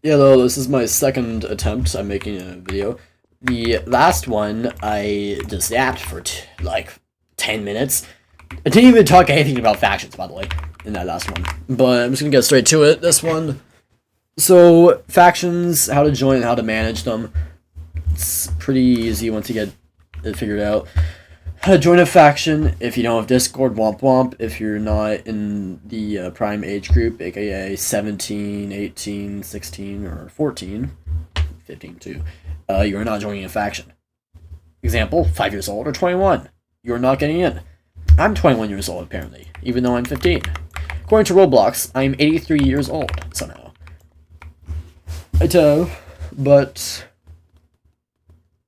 Yeah, though, this is my second attempt at making a video. The last one, I just yapped for, like, 10 minutes. I didn't even talk anything about factions, by the way, in that last one. But I'm just gonna get straight to it, this one. So, factions, how to join, how to manage them. It's pretty easy once you get it figured out. How to join a faction if you don't have Discord, womp womp. If you're not in the prime age group, aka 17, 18, 16, or 14, 15 too, you're not joining a faction. Example, 5 years old or 21. You're not getting in. I'm 21 years old apparently, even though I'm 15. According to Roblox, I'm 83 years old somehow. I tell, but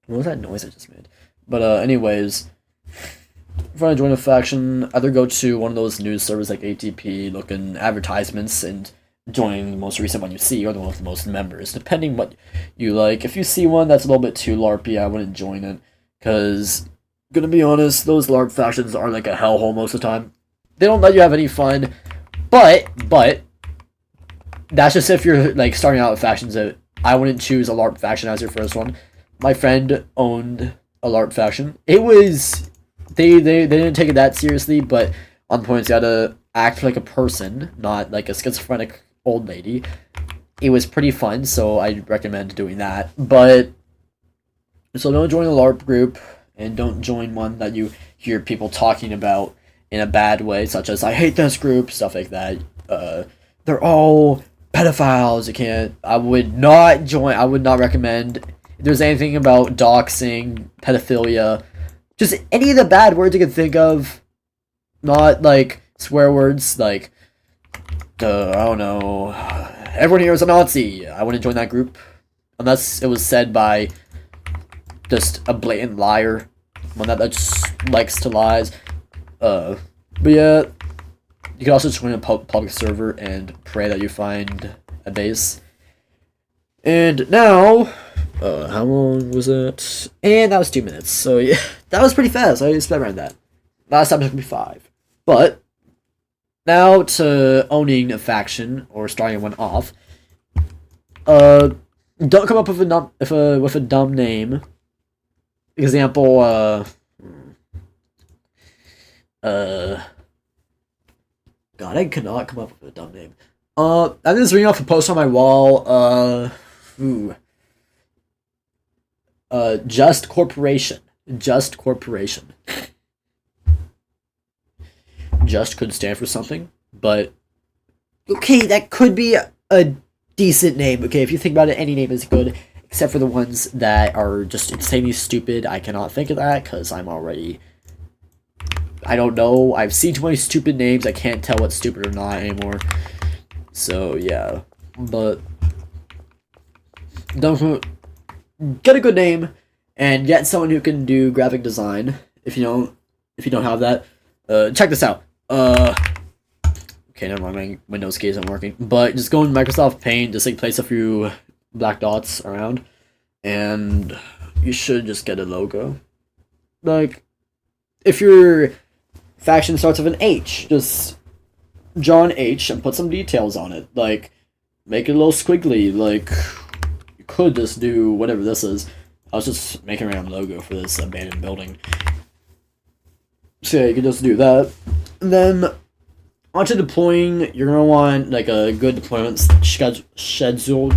what was that noise I just made? But anyways, if you want to join a faction, either go to one of those news servers like ATP, look in advertisements, and join the most recent one you see, or the one with the most members, depending what you like. If you see one that's a little bit too LARPy, I wouldn't join it, because, gonna be honest, those LARP factions are like a hellhole most of the time. They don't let you have any fun, but, that's just if you're, like, starting out with factions. I wouldn't choose a LARP faction as your first one. My friend owned a LARP faction. It was... They didn't take it that seriously, but on points you had to act like a person, not like a schizophrenic old lady. It was pretty fun, so I'd recommend doing that. But, so don't join a LARP group, and don't join one that you hear people talking about in a bad way, such as, I hate this group, stuff like that. They're all pedophiles, you can't... I would not join, I would not recommend. If there's anything about doxing, pedophilia, just any of the bad words you can think of, not like swear words, like, I don't know, everyone here is a Nazi. I wouldn't join that group, unless it was said by just a blatant liar, one that just likes to lies. But yeah, you can also join a public server and pray that you find a base. And now, how long was it? And that was 2 minutes, so yeah, that was pretty fast. I sped around that. Last time it took me 5. But, now to owning a faction, or starting one off. Don't come up with a dumb name. Example, God, I cannot come up with a dumb name. I'm just reading off a post on my wall, Just Corporation. Just Corporation. Just could stand for something, but... Okay, that could be a decent name. Okay, if you think about it, any name is good, except for the ones that are just insanely stupid. I cannot think of that, because I'm already... I don't know. I've seen too many stupid names. I can't tell what's stupid or not anymore. So, yeah. But... don't... Get a good name, and get someone who can do graphic design. If you don't have that, check this out. Okay, never mind, my Windows key isn't working. But just go in Microsoft Paint, just like place a few black dots around, and you should just get a logo. Like, if your faction starts with an H, just draw an H and put some details on it. Like, make it a little squiggly, like... Could just do whatever this is. I was just making a random logo for this abandoned building. So yeah, you can just do that. And then, onto deploying, you're gonna want like a good deployment schedule.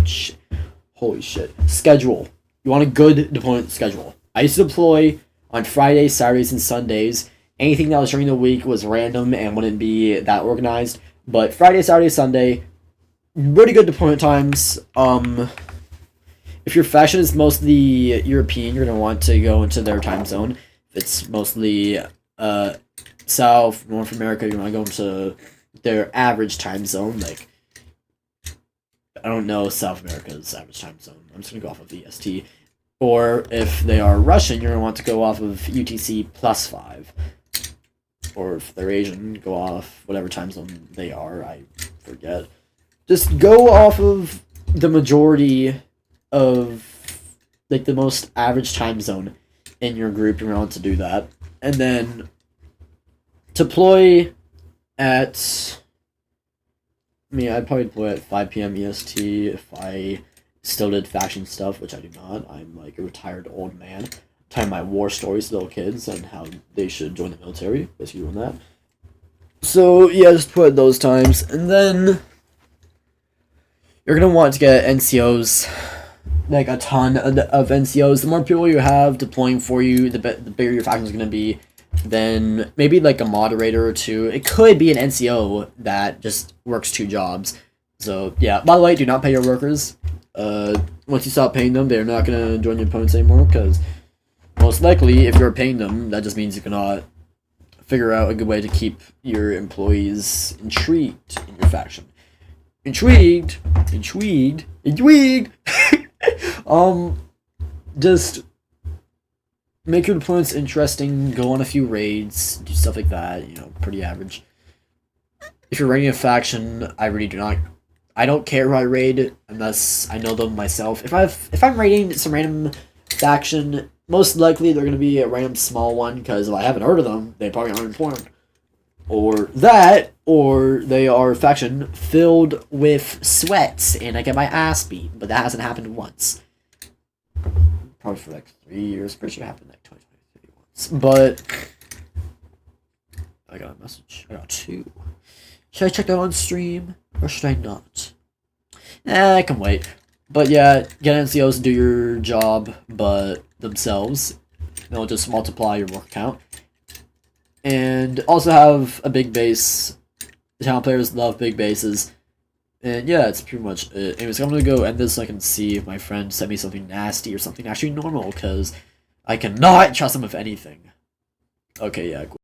Holy shit. Schedule. You want a good deployment schedule. I used to deploy on Fridays, Saturdays, and Sundays. Anything that was during the week was random and wouldn't be that organized. But Friday, Saturday, Sunday, really good deployment times. If your faction is mostly European, you're going to want to go into their time zone. If it's mostly South, North America, you're going to go into their average time zone. Like, I don't know South America's average time zone. I'm just going to go off of EST. Or if they are Russian, you're going to want to go off of UTC +5. Or if they're Asian, go off whatever time zone they are. I forget. Just go off of the majority of, like, the most average time zone in your group. You're going to do that. And then deploy at I mean, I'd probably deploy at 5 p.m. EST if I still did faction stuff, which I do not. I'm like a retired old man, telling my war stories to little kids and how they should join the military, basically doing that. So, yeah, just put at those times, and then you're gonna want to get NCOs, like a ton of NCOs. The more people you have deploying for you, the bigger your faction is gonna be. Then maybe like a moderator or two. It could be an NCO that just works 2 jobs. So yeah. By the way, do not pay your workers. Once you stop paying them, they're not gonna join your opponents anymore. Because most likely, if you're paying them, that just means you cannot figure out a good way to keep your employees intrigued in your faction. Intrigued. Just make your deployments interesting, go on a few raids, do stuff like that, you know, pretty average. If you're raiding a faction, I don't care who I raid unless I know them myself. If I'm raiding some random faction, most likely they're gonna be a random small one, because if I haven't heard of them, they probably aren't important. Or that, or they are a faction filled with sweats and I get my ass beat, but that hasn't happened once. Probably for like 3 years. Pretty sure it happened like 2023 once. But I got a message. I got 2. Should I check that on stream or should I not? I can wait. But yeah, get NCOs to do your job, but themselves. They'll just multiply your work count. And also have a big base. The town players love big bases. And yeah, that's pretty much it. Anyways, I'm gonna go end this so I can see if my friend sent me something nasty or something actually normal, because I cannot trust him with anything. Okay, yeah, cool.